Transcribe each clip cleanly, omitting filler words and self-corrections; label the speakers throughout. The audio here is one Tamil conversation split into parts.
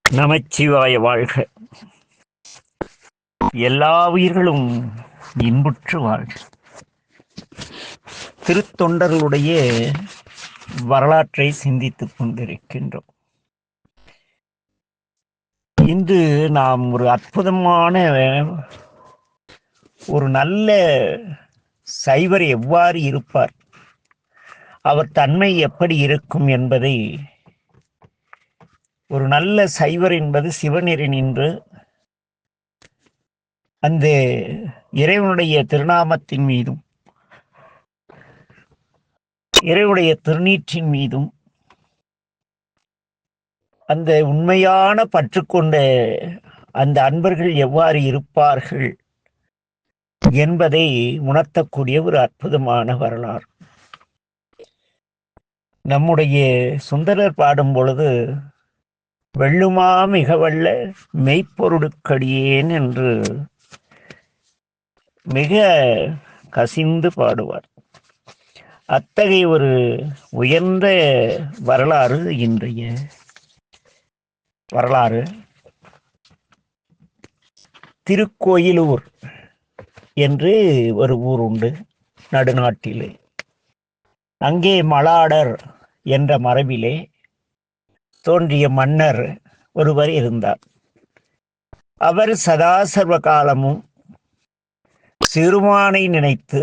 Speaker 1: நமச்சிவாய வாழ்க. எல்லா உயிர்களும் இன்புற்று வாழ்க. திருத்தொண்டர்களுடைய வரலாற்றை சிந்தித்துக் கொண்டிருக்கின்றோம். இன்று நாம் ஒரு அற்புதமான ஒரு நல்ல சைவர் எவ்வாறு இருப்பார், அவர் தன்மை எப்படி இருக்கும் என்பதை, ஒரு நல்ல சைவர் என்பது சிவநெறி நின்று அந்த இறைவனுடைய திருநாமத்தின் மீதும் இறைவனுடைய திருநீற்றின் மீதும் அந்த உண்மையான பற்றுக்கொண்ட அந்த அன்பர்கள் எவ்வாறு இருப்பார்கள் என்பதை உணர்த்தக்கூடிய ஒரு அற்புதமான வரலாறு. நம்முடைய சுந்தரர் பாடும் பொழுது, வெள்ளுமா மிக வல்ல மெய்ப்பொருளுக்கடியேன் என்று மிக கசிந்து பாடுவார். அத்தகைய ஒரு உயர்ந்த வரலாறு இன்றைய வரலாறு. திருக்கோயிலூர் என்று ஒரு ஊர் உண்டு நடுநாட்டிலே. அங்கே மலாடர் என்ற மரபிலே தோன்றிய மன்னர் ஒருவர் இருந்தார். அவர் சதா சர்வ காலமும் சிறுமானை நினைத்து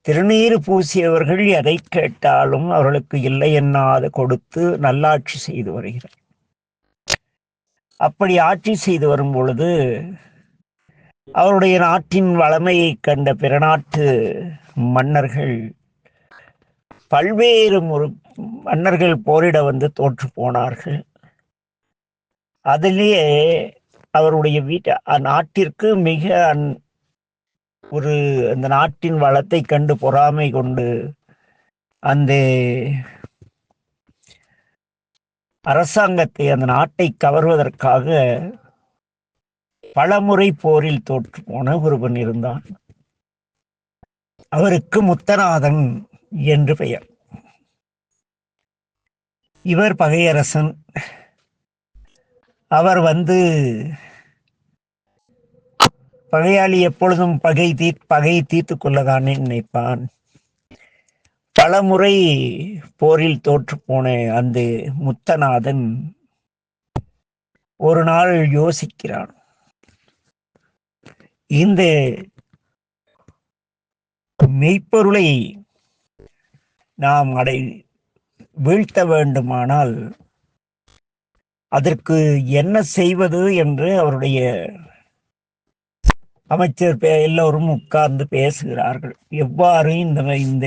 Speaker 1: திருநீறு பூசியவர்கள் எதை கேட்டாலும் அவர்களுக்கு இல்லை எண்ணாது கொடுத்து நல்லாட்சி செய்து வருகிறார். அப்படி ஆட்சி செய்து வரும் பொழுது அவருடைய நாட்டின் வளமையை கண்ட பிற நாட்டு மன்னர்கள், பல்வேறு மன்னர்கள் போரிட வந்து தோற்று போனார்கள். அதிலேயே அவருடைய நாட்டிற்கு மிக அந்த நாட்டின் வளத்தை கண்டு பொறாமை கொண்டு அந்த அரசாங்கத்தை, அந்த நாட்டை கவர்வதற்காக பலமுறை போரில் தோற்று போன ஒருவன் இருந்தான். அவருக்கு முத்தநாதன் என்று பெயர். இவர் பகையரசன். அவர் வந்து பகையாளி எப்பொழுதும் பகை தீர்த்து கொள்ளதானே நினைப்பான். பலமுறை போரில் தோற்று போன அந்த முத்தநாதன் ஒரு நாள் யோசிக்கிறான், இந்த மெய்ப்பொருளை நாம் வீழ்த்த வேண்டுமானால் அதற்கு என்ன செய்வது என்று அவருடைய அமைச்சர் எல்லோரும் உட்கார்ந்து பேசுகிறார்கள். எவ்வாறு இந்த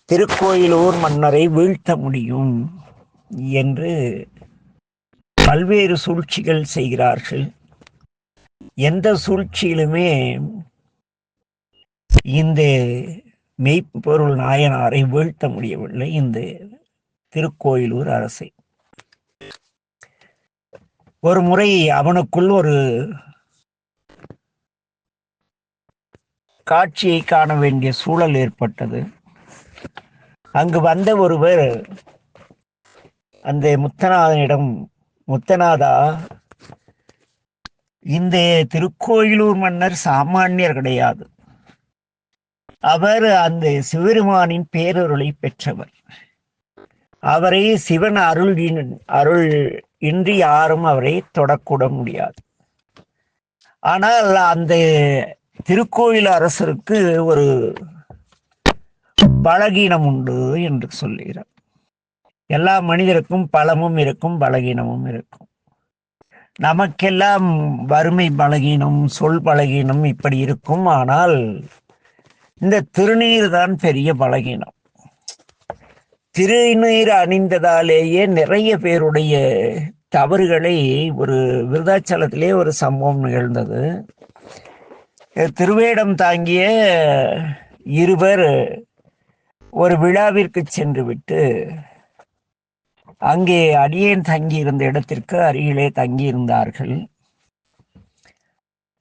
Speaker 1: திருக்கோயிலூர் மன்னரை வீழ்த்த முடியும் என்று பல்வேறு சூழ்ச்சிகள் செய்கிறார்கள். எந்த சூழ்ச்சியிலுமே இந்த மெய்ப்பொருள் நாயனாரை வீழ்த்த முடியவில்லை இந்த திருக்கோயிலூர் அரசை. ஒரு முறை அவனுக்குள் ஒரு காட்சியை காண வேண்டிய சூழல் ஏற்பட்டது. அங்கு வந்த ஒருவர் அந்த முத்தநாதனிடம், முத்தநாதா, இந்த திருக்கோயிலூர் மன்னர் சாமானியர் கிடையாது. அவர் அந்த சிவபெருமானின் பேரருளை பெற்றவர். அவரை சிவன் அருள் இன்றி யாரும் அவரை தொடக்கூட முடியாது. ஆனால் அந்த திருக்கோயில் அரசருக்கு ஒரு பலகீனம் உண்டு என்று சொல்லுகிறார். எல்லா மனிதருக்கும் பலமும் இருக்கும், பலகீனமும் இருக்கும். நமக்கெல்லாம் வறுமை பலகீனம், சொல் பலகீனம் இப்படி இருக்கும். ஆனால் இந்த திருநீர் தான் பெரிய பலகீனம். திருநீர் அணிந்ததாலேயே நிறைய பேருடைய தவறுகளை, ஒரு விருதாச்சலத்திலே ஒரு சம்பவம் நிகழ்ந்தது. திருவேடம் தாங்கிய இருவர் ஒரு விழாவிற்கு சென்று விட்டு அங்கே அடியேன் தங்கியிருந்த இடத்திற்கு அருகிலே தங்கியிருந்தார்கள்.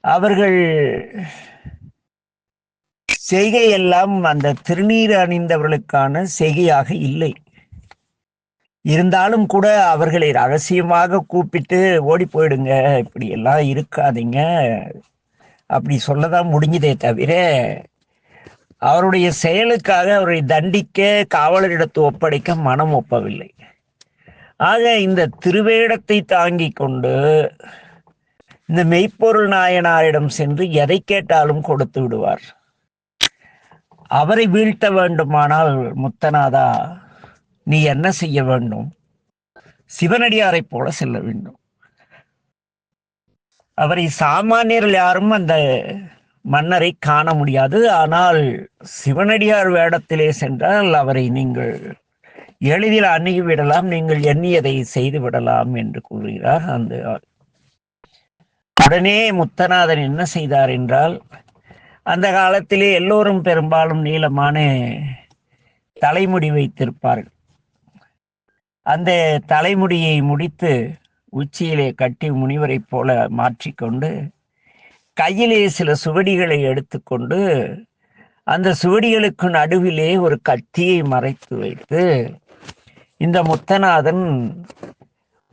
Speaker 1: அவர்கள் செய்கையெல்லாம் அந்த திருநீர் அணிந்தவர்களுக்கான செய்கையாக இல்லை. இருந்தாலும் கூட அவர்களை ரகசியமாக கூப்பிட்டு ஓடி போயிடுங்க, இப்படி எல்லாம் இருக்காதீங்க, அப்படி சொல்லதான் முடிஞ்சதே தவிர அவருடைய செயலுக்காக அவரை தண்டிக்க காவலரிடத்து ஒப்படைக்க மனம் ஒப்பவில்லை. ஆக இந்த திருவேடத்தை தாங்கிக் கொண்டு இந்த மெய்ப்பொருள் நாயனாரிடம் சென்று எதை கேட்டாலும் கொடுத்து விடுவார். அவரை வீழ்த்த வேண்டுமானால் முத்தநாதா நீ என்ன செய்ய வேண்டும்? சிவனடியாரை போல செல்ல வேண்டும். அவரை சாமானியர்கள் யாரும் அந்த மன்னரை காண முடியாது. ஆனால் சிவனடியார் வேடத்திலே சென்றால் அவரை நீங்கள் எளிதில் அணுகிவிடலாம், நீங்கள் எண்ணியதை செய்து விடலாம் என்று கூறுகிறார் அந்த ஆள். உடனே முத்தநாதன் என்ன செய்தார் என்றால், அந்த காலத்திலே எல்லோரும் பெரும்பாலும் நீளமான தலைமுடி வைத்திருப்பார்கள். அந்த தலைமுடியை முடித்து உச்சியிலே கட்டி முனிவரை போல மாற்றிக்கொண்டு கையிலே சில சுவடிகளை எடுத்துக்கொண்டு அந்த சுவடிகளுக்கு நடுவிலே ஒரு கத்தியை மறைத்து வைத்து இந்த முத்தநாதன்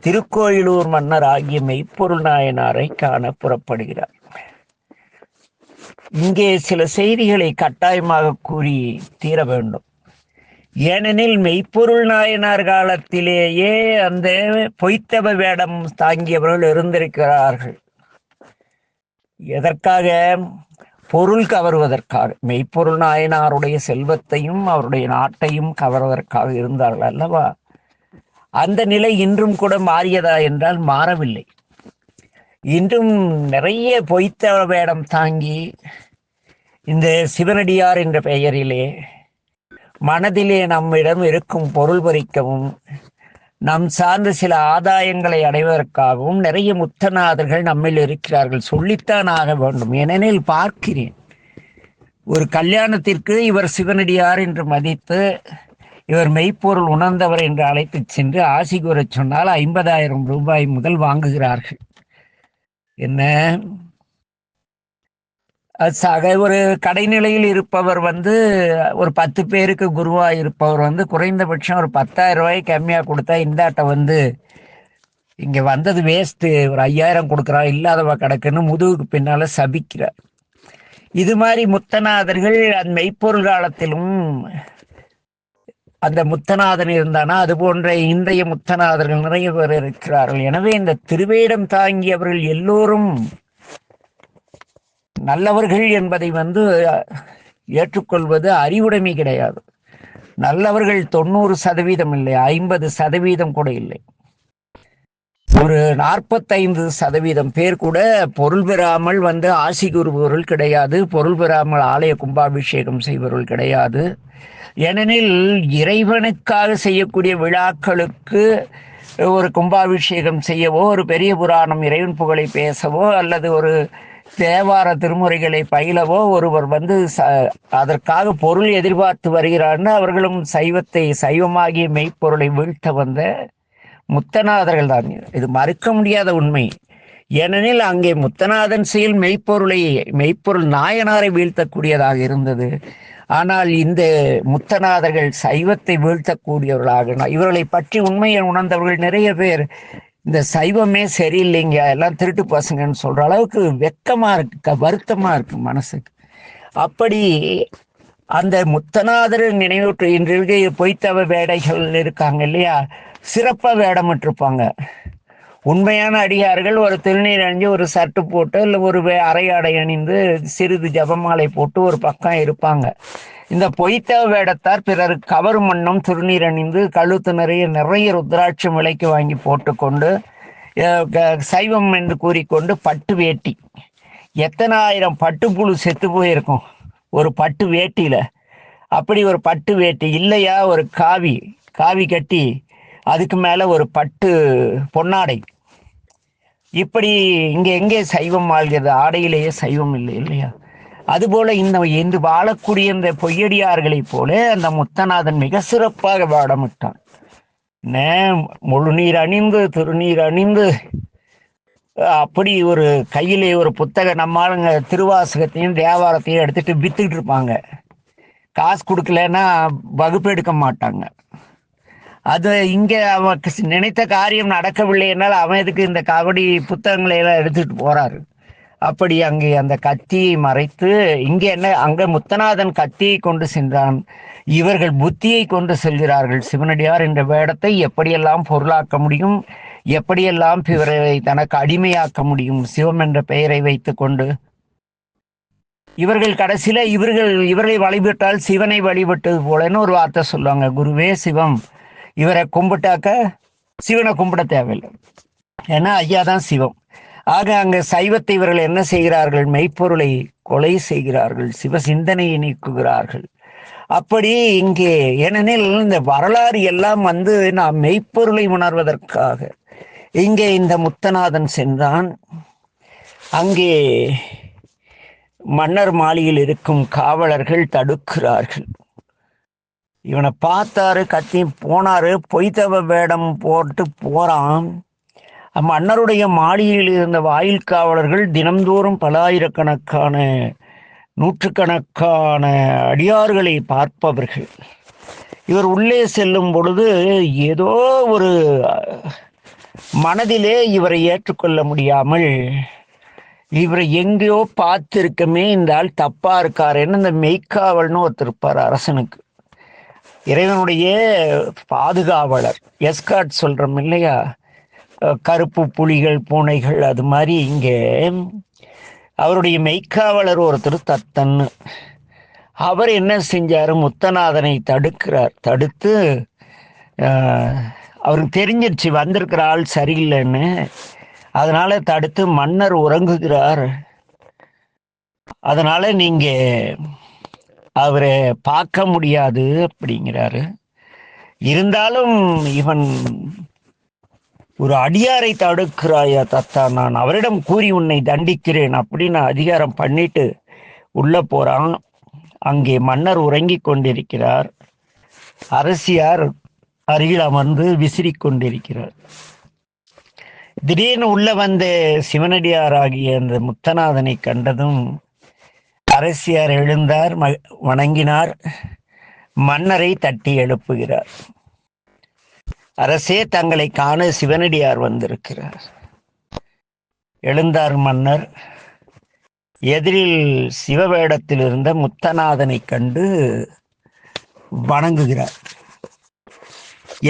Speaker 1: திருக்கோயிலூர் மன்னர் ஆகிய மெய்ப்பொருள் நாயனாரை காண புறப்படுகிறார். இங்கே சில செய்திகளை கட்டாயமாக கூறி தீர வேண்டும். ஏனெனில் மெய்ப்பொருள் நாயனார் காலத்திலேயே அந்த பொய்த்தவ வேடம் தாங்கியவர்கள் இருந்திருக்கிறார்கள். எதற்காக? பொருள் கவருவதற்காக. மெய்ப்பொருள் நாயனாருடைய செல்வத்தையும் அவருடைய நாட்டையும் கவர்வதற்காக இருந்தார்கள் அல்லவா? அந்த நிலை இன்றும் கூட மாறியதா என்றால் மாறவில்லை. இன்றும் நிறைய பொய்த்தவ வேடம் தாங்கி இந்த சிவனடியார் என்ற பெயரிலே மனதிலே நம்மிடம் இருக்கும் பொருள் பறிக்கவும் நம் சார்ந்த சில ஆதாயங்களை அடைவதற்காகவும் நிறைய முத்தநாதர்கள் நம்மில் இருக்கிறார்கள். சொல்லித்தான் ஆக வேண்டும். ஏனெனில் பார்க்கிறேன், ஒரு கல்யாணத்திற்கு இவர் சிவனடியார் என்று மதித்து இவர் மெய்ப்பொருள் உணர்ந்தவர் என்று அழைத்து சென்று ஆசி கூறச் சொன்னால் 50,000 ரூபாய் முதல் வாங்குகிறார்கள். என்ன ஒரு கடைநிலையில் இருப்பவர் ஒரு 10 பேருக்கு குருவா இருப்பவர் குறைந்தபட்சம் ஒரு 10,000 ரூபாய் கம்மியா கொடுத்தா இந்தாட்ட இங்க வந்தது வேஸ்ட், ஒரு 5,000 கொடுக்குறா, இல்லாதவ கிடக்குன்னு முதுகுக்கு பின்னால சபிக்கிறார். இது மாதிரி முத்தநாதர்கள் அந்த மெய்ப்பொருள் காலத்திலும் அந்த முத்தநாதன் இருந்தானா அது போன்ற இன்றைய முத்தநாதர்கள் நிறைய பேர் இருக்கிறார்கள். எனவே இந்த திருவேடம் தாங்கியவர்கள் எல்லோரும் நல்லவர்கள் என்பதை ஏற்றுக்கொள்வது அறிவுடைமை கிடையாது. நல்லவர்கள் 90% இல்லை, 50% கூட இல்லை. ஒரு 45% பேர் கூட பொருள் பெறாமல் ஆசி கூறுபவர்கள் கிடையாது, பொருள் பெறாமல் ஆலய கும்பாபிஷேகம் செய்பவர்கள் கிடையாது. ஏனெனில் இறைவனுக்காக செய்யக்கூடிய விழாக்களுக்கு ஒரு கும்பாபிஷேகம் செய்யவோ, ஒரு பெரிய புராணம் இறைவன் புகழை பேசவோ, அல்லது ஒரு தேவார திருமுறைகளை பயிலவோ ஒருவர் அதற்காக பொருள் எதிர்பார்த்து வருகிறார்னு அவர்களும் சைவமாகிய மெய்ப்பொருளை வீழ்த்த வந்த முத்தநாதர்கள் தான். இது மறுக்க முடியாத உண்மை. ஏனெனில் அங்கே முத்தநாதன் செயல் மெய்ப்பொருள் நாயனாரை வீழ்த்தக்கூடியதாக இருந்தது. ஆனால் இந்த முத்தநாதர்கள் சைவத்தை வீழ்த்தக்கூடியவர்களாக, இவர்களை பற்றி உண்மையை உணர்ந்தவர்கள் நிறைய பேர் இந்த சைவமே சரியில்லைங்க, எல்லாம் திருட்டு பசங்கன்னு சொல்ற அளவுக்கு வெக்கமா இருக்கு, வருத்தமா இருக்கு மனசுக்கு. அப்படி அந்த முத்தநாதர் நினைவூற்று இன்று பொய்த்தவ வேடைகள் இருக்காங்க இல்லையா, சிறப்பா வேடமிட்டிருப்பாங்க. உண்மையான அடியார்கள் ஒரு திருநீர் அணிஞ்சு ஒரு சர்ட்டு போட்டு இல்லை ஒரு அரையாடை அணிந்து சிறிது ஜபமாலை போட்டு ஒரு பக்கம் இருப்பாங்க. இந்த பொய்த்தவ வேடத்தார் பிறருக்கு கவரும் மண்ணும் திருநீர் அணிந்து கழுத்து நிறைய ருத்ராட்சம் விலைக்கு வாங்கி போட்டுக்கொண்டு சைவம் என்று கூறிக்கொண்டு பட்டு வேட்டி, எத்தனை ஆயிரம் பட்டுப்புழு செத்து போயிருக்கும் ஒரு பட்டு வேட்டியில. அப்படி ஒரு பட்டு வேட்டி இல்லையா, ஒரு காவி கட்டி அதுக்கு மேல ஒரு பட்டு பொன்னாடை. இப்படி இங்க எங்கே சைவம் வாழ்கிறது? ஆடையிலேயே சைவம் இல்லை இல்லையா? அதுபோல இன்று வாழக்கூடிய இந்த பொய்யடியார்களை போல அந்த முத்தநாதன் மிக சிறப்பாக வாடமிட்டான். முழு நீர் அணிந்து திருநீர் அணிந்து அப்படி ஒரு கையிலே ஒரு புத்தகம், நம்மளுங்க திருவாசகத்தையும் தேவாரத்தையும் எடுத்துட்டு வித்துக்கிட்டு இருப்பாங்க. காசு கொடுக்கலன்னா வகுப்பு எடுக்க மாட்டாங்க. அது இங்கே அவன் நினைத்த காரியம் நடக்கவில்லை என்றால் அவன் எதுக்கு இந்த கபடி புத்தகங்களை எல்லாம் எடுத்துட்டு போறாரு. அப்படி அங்கே அந்த கத்தியை மறைத்து, இங்கே என்ன, அங்கே முத்தநாதன் கத்தியை கொண்டு சென்றான், இவர்கள் புத்தியை கொண்டு செல்கிறார்கள். சிவனடியார் என்ற வேடத்தை எப்படியெல்லாம் பொருளாக்க முடியும், எப்படியெல்லாம் இவரை தனக்கு அடிமையாக்க முடியும் சிவம் என்ற பெயரை வைத்து கொண்டு. இவர்கள் கடைசியில இவர்களை வழிபட்டால் சிவனை வழிபட்டது போலன்னு ஒரு வார்த்தை சொல்லுவாங்க. குருவே சிவம், இவரை கும்பிட்டாக்க சிவனை கும்பிட தேவையில்லை, ஏன்னா ஐயா தான் சிவம். ஆக அங்க சைவத்தை இவர்கள் என்ன செய்கிறார்கள், மெய்ப்பொருளை கொலை செய்கிறார்கள், சிவ சிந்தனையை நீக்குகிறார்கள். அப்படி இங்கே ஏனெனில் இந்த வரலாறு எல்லாம் நாம் மெய்ப்பொருளை உணர்வதற்காக இங்கே இந்த முத்தநாதன் சென்றான். அங்கே மன்னர் மாளிகையில் இருக்கும் காவலர்கள் தடுக்கிறார்கள். இவனை பார்த்தாரு, கத்தி போனாரு, பொய்த்தவ வேடம் போட்டு போறான். மன்னருடைய மாளிகையில் இருந்த வாயில் காவலர்கள் தினந்தோறும் பல ஆயிரக்கணக்கான நூற்றுக்கணக்கான அடியார்களை பார்ப்பவர்கள். இவர் உள்ளே செல்லும் பொழுது ஏதோ ஒரு மனதிலே இவரை ஏற்றுக்கொள்ள முடியாமல், இவரை எங்கேயோ பார்த்திருக்கமே, இந்த ஆள் தப்பா இருக்காருன்னு இந்த மெய்க்காவல்னு ஒருத்தர் இருப்பார் அரசனுக்கு, இறைவனுடைய பாதுகாவலர், எஸ்கார்ட் சொல்றோம் இல்லையா, கருப்பு புலிகள் பூனைகள், அது மாதிரி இங்கே அவருடைய மெய்க்காவலர் ஒருத்தர் தத்தன்னு. அவர் என்ன செஞ்சாரு, முத்தநாதனை தடுக்கிறார். தடுத்து அவருக்கு தெரிஞ்சிருச்சு வந்திருக்கிற ஆள் சரியில்லைன்னு, அதனால தடுத்து மன்னர் உறங்குகிறார், அதனால நீங்க அவரை பார்க்க முடியாது அப்படிங்கிறாரு. இருந்தாலும் இவன் ஒரு அடியாரை தடுக்கிறாயா தத்தா, நான் அவரிடம் கூறி உன்னை தண்டிக்கிறேன் அப்படின்னு அதிகாரம் பண்ணிட்டு உள்ள போறான். அங்கே மன்னர் உறங்கி கொண்டிருக்கிறார், அரசியார் அருகில் அமர்ந்து விசிறி கொண்டிருக்கிறார். திடீர்னு உள்ள வந்த சிவனடியார் ஆகிய அந்த முத்தநாதனை கண்டதும் அரசியார் எழுந்தார், வணங்கினார், மன்னரை தட்டி எழுப்புகிறார். அரசே, தங்களை காண சிவனடியார் வந்திருக்கிறார். எழுந்தார் மன்னர். எதிரில் சிவவேடத்தில் இருந்த முத்தநாதனை கண்டு வணங்குகிறார்.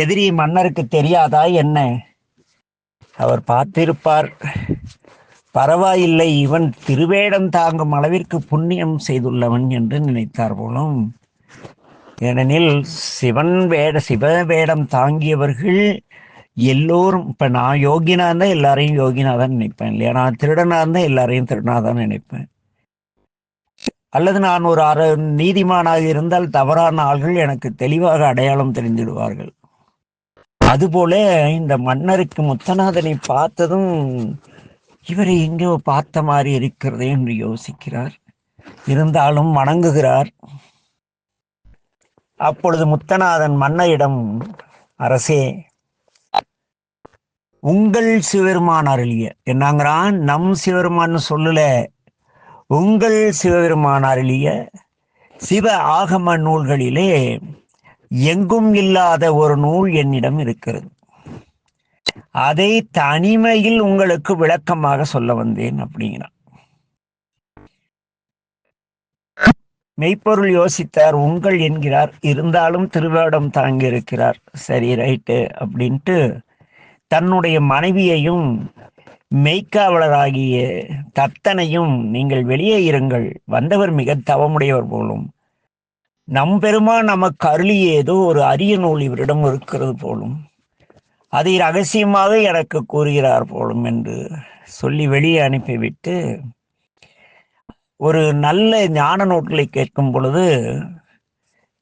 Speaker 1: எதிரி மன்னருக்கு தெரியாதா என்ன? அவர் பார்த்திருப்பார். பரவாயில்லை, இவன் திருவேடம் தாங்கும் அளவிற்கு புண்ணியம் செய்துள்ளவன் என்று நினைத்தார் போலும். ஏனெனில் சிவ வேடம் தாங்கியவர்கள் எல்லோரும், இப்ப நான் யோகினா இருந்தா எல்லாரையும் யோகினா தான் நினைப்பேன் இல்லையா, நான் திருடனா இருந்தா எல்லாரையும் திருடனா தான் நினைப்பேன், அல்லது நான் ஒரு நீதிமானாக இருந்தால் தவறான ஆள்கள் எனக்கு தெளிவாக அடையாளம் தெரிஞ்சிடுவார்கள். அதுபோல இந்த மன்னருக்கு முத்தநாதனை பார்த்ததும் இவரை எங்கோ பார்த்த மாதிரி இருக்கிறதே என்று யோசிக்கிறார். இருந்தாலும் வணங்குகிறார். அப்பொழுது முத்தநாதன் மன்னரிடம், அரசே, உங்கள் சிவபெருமான் அருளிய, என்னங்கிறான், நம் சிவபெருமான் சொல்லல, உங்கள் சிவபெருமான் அருளிய சிவ ஆகம நூல்களிலே எங்கும் இல்லாத ஒரு நூல் என்னிடம் இருக்கிறது, அதை தனிமையில் உங்களுக்கு விளக்கமாக சொல்ல வந்தேன் அப்படிங்கிறான். மெய்ப்பொருள் யோசித்தார், உங்கள் என்கிறார், இருந்தாலும் திருவேடம் தாங்கி இருக்கிறார், சரி ரைட்டு அப்படின்ட்டு தன்னுடைய மனைவியையும் மெய்க்காவலராகிய தத்தனையும், நீங்கள் வெளியே இருங்கள், வந்தவர் மிக தவமுடையவர் போலும், நம் பெருமான் நமக்கு அருளிய ஏதோ ஒரு அரிய நூல் இவரிடம் இருக்கிறது போலும், அதை ரகசியமாக எனக்கு கூறுகிறார் போலும் என்று சொல்லி வெளியே அனுப்பிவிட்டு, ஒரு நல்ல ஞான நூல்களை கேட்கும் பொழுது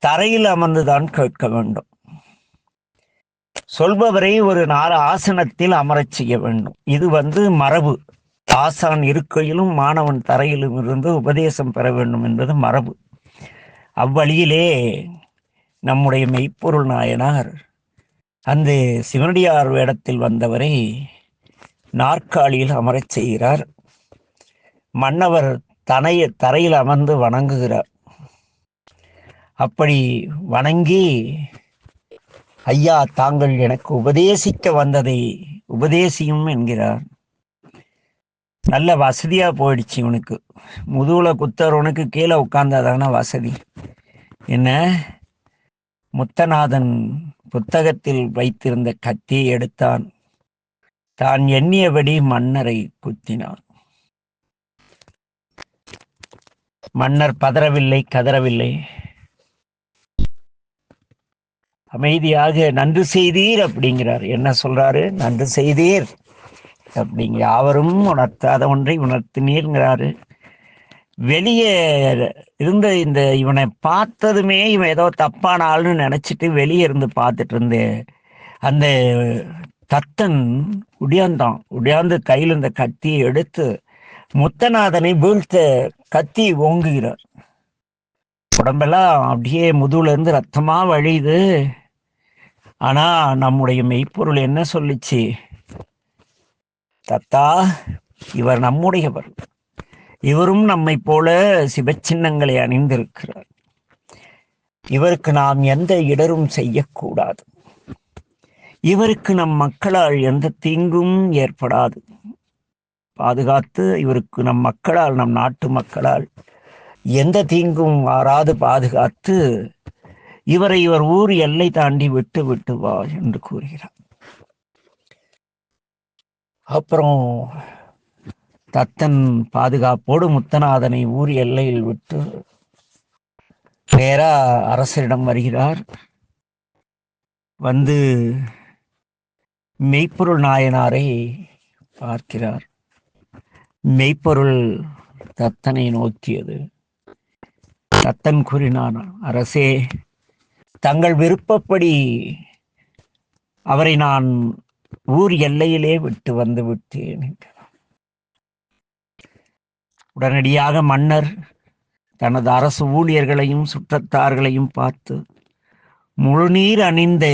Speaker 1: தரையில் அமர்ந்துதான் கேட்க வேண்டும். சொல்பவரை ஒரு 4 ஆசனத்தில் அமரச் செய்ய வேண்டும். இது மரபு. ஆசான் இருக்கையிலும் மாணவன் தரையிலும் இருந்து உபதேசம் பெற வேண்டும் என்பது மரபு. அவ்வழியிலே நம்முடைய மெய்ப்பொருள் நாயனார் அந்த சிவனடியார் வேடத்தில் வந்தவரை நாற்காலியில் அமரச் செய்கிறார். மன்னவர் தரையில் அமர்ந்து வணங்குகிறார். அப்படி வணங்கி ஐயா, தாங்கள் எனக்கு உபதேசிக்க வந்ததை உபதேசியும் என்கிறார். நல்ல வசதியா போயிடுச்சு இவனுக்கு. முதுகுல குத்தவனுக்கு கீழே உட்கார்ந்தாதான வசதி. என்ன, முத்தநாதன் புத்தகத்தில் வைத்திருந்த கத்தியை எடுத்தான். தான் எண்ணியபடி மன்னரை குத்தினான். மன்னர் பதறவில்லை, கதறவில்லை. அமைதியாக நன்று செய்தீர் அப்படிங்கிறார். என்ன சொல்றாரு? நன்று செய்தீர் அப்படிங்க. யாவரும் உணர்த்தாத ஒன்றை உணர்த்தினீர்ங்கிறாரு. வெளியே இருந்த இந்த இவனை பார்த்ததுமே இவன் ஏதோ தப்பான ஆள்னு நினைச்சிட்டு வெளியே இருந்து பார்த்துட்டு இருந்தேன். அந்த தத்தன் உடையாந்து கையில் இருந்த கத்தியை எடுத்து முத்தநாதனை வீழ்த்த கத்தி ஓங்குகிறார். உடம்பெல்லாம் அப்படியே முதுகுல இருந்து ரத்தமா வழியுது. ஆனா நம்முடைய மெய்ப்பொருள் என்ன சொல்லிச்சு? தத்தா, இவர் நம்முடையவர். இவரும் நம்மை போல சிவச்சின்னங்களை அணிந்திருக்கிறார். இவருக்கு நாம் எந்த இடரும் செய்யக்கூடாது. இவருக்கு நம் மக்களால் எந்த தீங்கும் ஏற்படாது. பாதுகாத்து இவருக்கு நம் மக்களால், நம் நாட்டு மக்களால் எந்த தீங்கும் வாராது பாதுகாத்து இவர் ஊர் எல்லை தாண்டி விட்டு வா என்று கூறுகிறார். அப்புறம் தத்தன் பாதுகாப்போடு முத்தநாதனை ஊர் எல்லையில் விட்டு நேரா அரசரிடம் வருகிறார். வந்து மெய்ப்பொருள் நாயனாரை பார்க்கிறார். மெய்ப்பொருள் தத்தனை நோக்கியது. தத்தன் கூறினான், அரசே, தங்கள் விருப்பப்படி அவரை நான் ஊர் எல்லையிலே விட்டு வந்து விட்டேன். உடனடியாக மன்னர் தனது அரசு ஊழியர்களையும் சுற்றத்தார்களையும் பார்த்து, முழுநீர் அணிந்த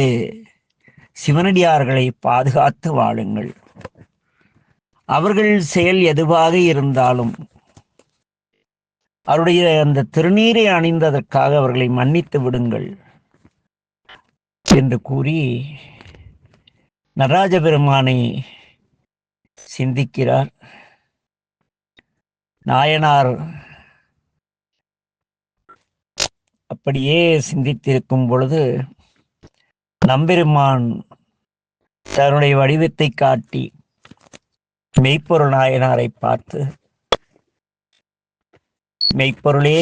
Speaker 1: சிவனடியார்களை பாதுகாத்து வாழுங்கள். அவர்கள் செயல் எதுவாக இருந்தாலும் அவருடைய அந்த திருநீரை அணிந்ததற்காக அவர்களை மன்னித்து விடுங்கள் என்று கூறி நடராஜ பெருமானை சிந்திக்கிறார். நாயனார் அப்படியே சிந்தித்திருக்கும் பொழுது நம்பெருமான் தன்னுடைய வடிவத்தை காட்டி மெய்ப்பொருள் நாயனாரை பார்த்து, மெய்ப்பொருளே,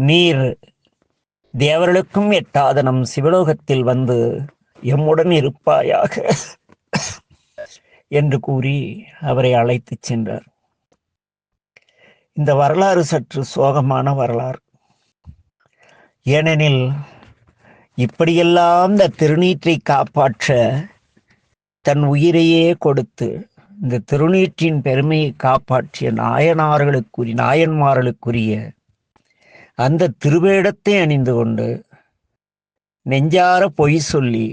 Speaker 1: நீர் தேவர்களுக்கும் எட்டாத நம் சிவலோகத்தில் வந்து எம்முடன் இருப்பாயாக என்று கூறி அவரை அழைத்து சென்றார். இந்த வரலாறு சற்று சோகமான வரலாறு. ஏனெனில் இப்படியெல்லாம் இந்த திருநீற்றை காப்பாற்ற தன் உயிரையே கொடுத்து இந்த திருநீற்றின் பெருமையை காப்பாற்றிய நாயன்மார்களுக்குரிய அந்த திருவேடத்தை அணிந்து கொண்டு நெஞ்சார பொய் சொல்லி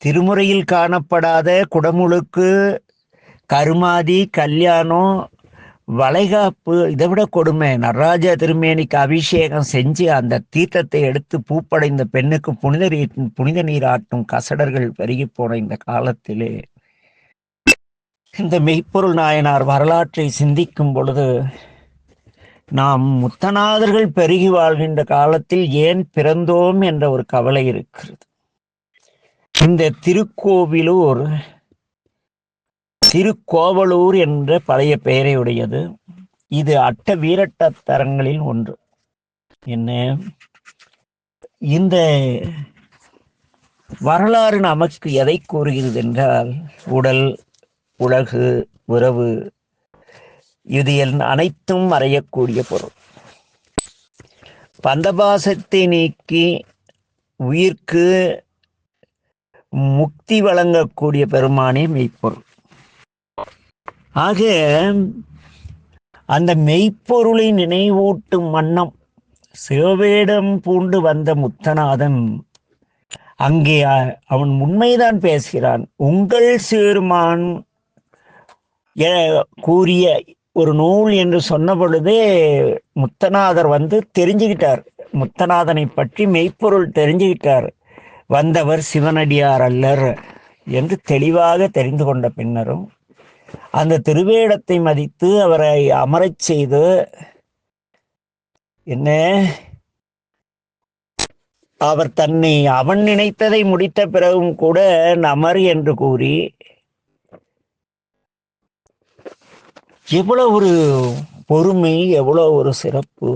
Speaker 1: திருமுறையில் காணப்படாத குடமுழுக்கு, கருமாதி, கல்யாணம், வளைகாப்பு, இதை விட கொடுமை, நடராஜ திருமேனிக்கு அபிஷேகம் செஞ்சு அந்த தீர்த்தத்தை எடுத்து பூப்படைந்த பெண்ணுக்கு புனித நீராட்டும் கசடர்கள் பெருகி போன இந்த காலத்திலே இந்த மெய்ப்பொருள் நாயனார் வரலாற்றை சிந்திக்கும் பொழுது நாம் முத்தநாதர்கள் பெருகி வாழ்கின்ற காலத்தில் ஏன் பிறந்தோம் என்ற ஒரு கவலை இருக்கிறது. இந்த திருக்கோவலூர் என்ற பழைய பெயரை உடையது. இது அட்ட வீரட்ட தரங்களில் ஒன்று. என்ன, இந்த வரலாறு நமக்கு எதை கூறுகிறது என்றால், உடல், உலகு, உறவு, இது அனைத்தும் மறையக்கூடிய பொருள். பந்தபாசத்தை நீக்கி உயிர்க்கு முக்தி வழங்கக்கூடிய பெருமானே மெய்ப்பொருள். ஆக அந்த மெய்ப்பொருளை நினைவூட்டும் வண்ணம் சிவவேடம் பூண்டு வந்த முத்தநாதன் அங்கே அவன் உண்மைதான் பேசுகிறான். உங்கள் சீர்மான் கூறிய ஒரு நூல் என்று சொன்ன பொழுதே முத்தநாதர் வந்து தெரிஞ்சுக்கிட்டார். முத்தநாதனை பற்றி மெய்ப்பொருள் தெரிஞ்சுக்கிட்டார். வந்தவர் சிவனடியார் அல்லர் என்று தெளிவாக தெரிந்து கொண்ட பின்னரும் அந்த திருவேடத்தை மதித்து அவரை அமரச் செய்து என்ன அவர் தன்னை அவன் நினைத்ததை முடித்த பிறகும் கூட நமர் என்று கூறி எவ்வளவு ஒரு பொறுமை, எவ்வளவு ஒரு சிறப்பு.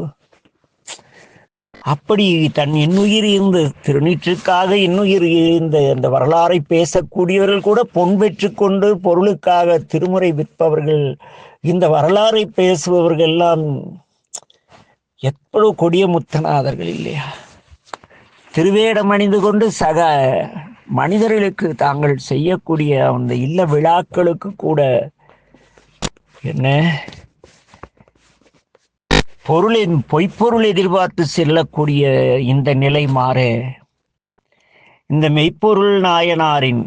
Speaker 1: அப்படி தன் இன்னுயிர் இந்த திருநீற்றுக்காக இன்னுயிர் இந்த வரலாறை பேசக்கூடியவர்கள் கூட பொன் பெற்று கொண்டு பொருளுக்காக திருமுறை விற்பவர்கள், இந்த வரலாறை பேசுபவர்கள் எல்லாம் எவ்வளவு கொடிய முத்தநாதர்கள் இல்லையா? திருவேடம் அணிந்து கொண்டு சக மனிதர்களுக்கு தாங்கள் செய்யக்கூடிய அந்த இல்ல விழாக்களுக்கு கூட என்ன பொய்ப்பொருள் எதிர்பார்த்து செல்லக்கூடிய இந்த நிலை மாற இந்த மெய்ப்பொருள் நாயனாரின்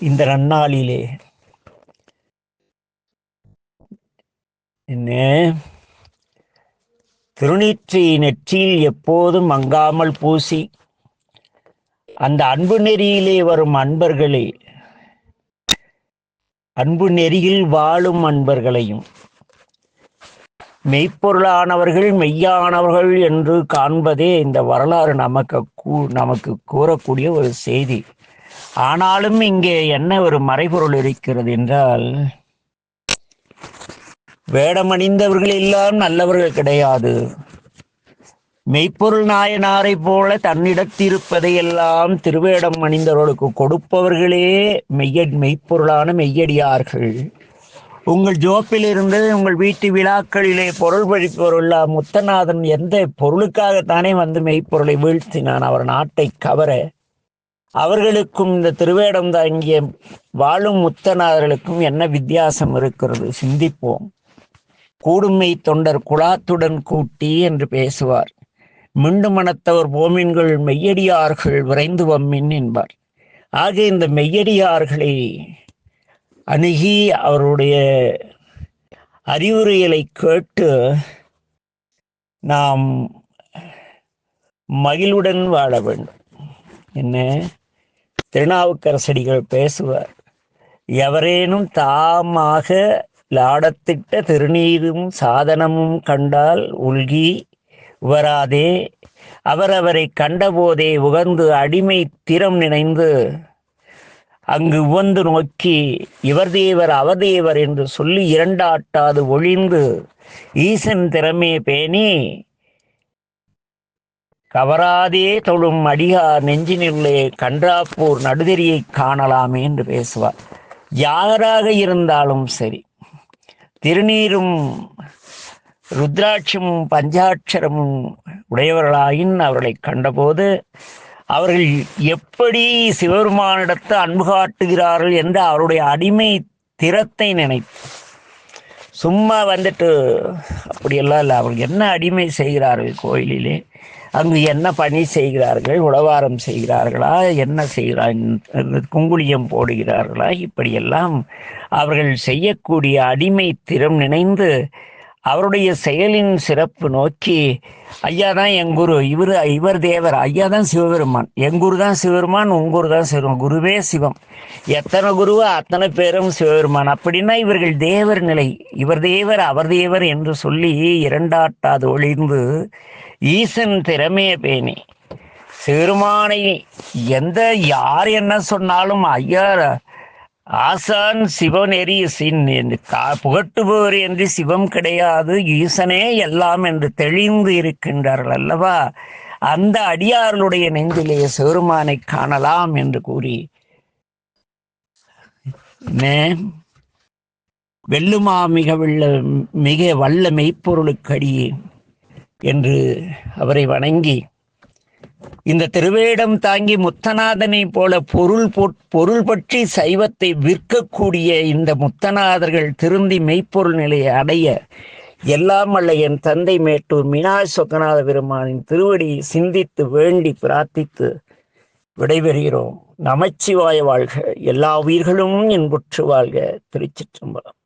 Speaker 1: இந்த நன்னாளிலே என்ன திருநீற்றை நெற்றியில் எப்போதும் மங்காமல் பூசி அந்த அன்பு நெறியிலே வரும் அன்பர்களே, அன்பு நெறியில் வாழும் அன்பர்களையும் மெய்ப்பொருளானவர்கள் மெய்யானவர்கள் என்று காண்பதே இந்த வரலாறு நமக்கு கூறக்கூடிய ஒரு செய்தி. ஆனாலும் இங்கே என்ன ஒரு மறைபொருள் இருக்கிறது என்றால், வேடமணிந்தவர்கள் எல்லாம் நல்லவர்கள் கிடையாது. மெய்ப்பொருள் நாயனாரை போல தன்னிடத்திருப்பதையெல்லாம் திருவேடம் அணிந்தவர்களுக்கு கொடுப்பவர்களே மெய்ப்பொருளான மெய்யடியார்கள். உங்கள் ஜோப்பிலிருந்து உங்கள் வீட்டு விழாக்களிலே பொருள் பழிப்பவருள்ள முத்தநாதன் எந்த பொருளுக்காகத்தானே வந்து மெய்ப்பொருளை வீழ்த்தினான்? அவர் நாட்டை கவர. அவர்களுக்கும் இந்த திருவேடம் தாங்கிய வாழும் முத்தநாதர்களுக்கும் என்ன வித்தியாசம் இருக்கிறது? சிந்திப்போம். கூடுமை தொண்டர் குழாத்துடன் கூட்டி என்று பேசுவார். மீண்டும் மனத்தவர் போமின்கள் மெய்யடியார்கள் விரைந்து வம்மின் என்பார். ஆக இந்த மெய்யடியார்களை அணுகி அவருடைய அறிவுரைகளை கேட்டு நாம் மகிழ்வுடன் வாழ வேண்டும். என்ன திருநாவுக்கரசடிகள் பேசுவார், எவரேனும் தாமாக லாடத்திட்ட திருநீரும் சாதனமும் கண்டால் உள்கி வராதே, அவரவரை கண்டபோதே உகந்து அடிமை திறம் நினைந்து அங்கு உவந்து நோக்கி இவர் தேவர் அவர் தேவர் என்று சொல்லி இரண்டாட்டாது ஒழிந்து ஈசன் திறமே பேணி கவராதே தொழும் அடியார் நெஞ்சினுள்ளே கன்றாப்பூர் நடுதெறியை காணலாமே என்று பேசுவார். யாராக இருந்தாலும் சரி, திருநீரும் ருத்ராட்சமும் பஞ்சாட்சரமும் உடையவர்களாயின் அவர்களை கண்டபோது அவர்கள் எப்படி சிவபெருமானிடத்து அன்பு காட்டுகிறார்கள் என்று அவருடைய அடிமை திறத்தை நினைத்து, சும்மா வந்துட்டு அப்படியெல்லாம் இல்லை, அவர்கள் என்ன அடிமை செய்கிறார்கள் கோயிலிலே, அங்கு என்ன பணி செய்கிறார்கள், உழவாரம் செய்கிறார்களா, என்ன செய்கிறார்கள், குங்குளியம் போடுகிறார்களா, இப்படியெல்லாம் அவர்கள் செய்யக்கூடிய அடிமை திறம் நினைந்து அவருடைய செயலின் சிறப்பு நோக்கி, ஐயா தான் என் குரு, இவர் தேவர், ஐயா தான் சிவபெருமான், எங்குரு தான் சிவபெருமான், உங்கூர் தான் சிவபெருமான், குருவே சிவம், எத்தனை குருவோ அத்தனை பேரும் சிவபெருமான், அப்படின்னா இவர்கள் தேவர் நிலை, இவர் தேவர் அவர் தேவர் என்று சொல்லி இரண்டாட்டாது ஒளிந்து ஈசன் திறமைய பேணி சிவபெருமானை யார் என்ன சொன்னாலும் ஐயா ஆசான் சிவநெறி புகட்டுபவர் என்று சிவம் கிடையாது, ஈசனே எல்லாம் என்று தெளிந்து இருக்கின்றார்கள் அல்லவா? அந்த அடியார்களுடைய நெஞ்சிலே சிவபெருமானை காணலாம் என்று கூறி வெல்லுமா மிக வல்ல மெய்ப்பொருளுக்கடியே என்று அவரை வணங்கி, இந்த திருவேடம் தாங்கி முத்தநாதனை போல பொருள் பற்றி சைவத்தை விற்கக்கூடிய இந்த முத்தநாதர்கள் திருந்தி மெய்ப்பொருள் நிலையை அடைய எல்லாம் அல்ல என் தந்தை மேட்டூர் மீனாட்சி சொக்கநாத பெருமானின் திருவடி சிந்தித்து வேண்டி பிரார்த்தித்து விடைபெறுகிறோம். நமச்சிவாய வாழ்க, எல்லா உயிர்களும் இன்புற்று வாழ்க. திருச்சிற்றம்பலம்.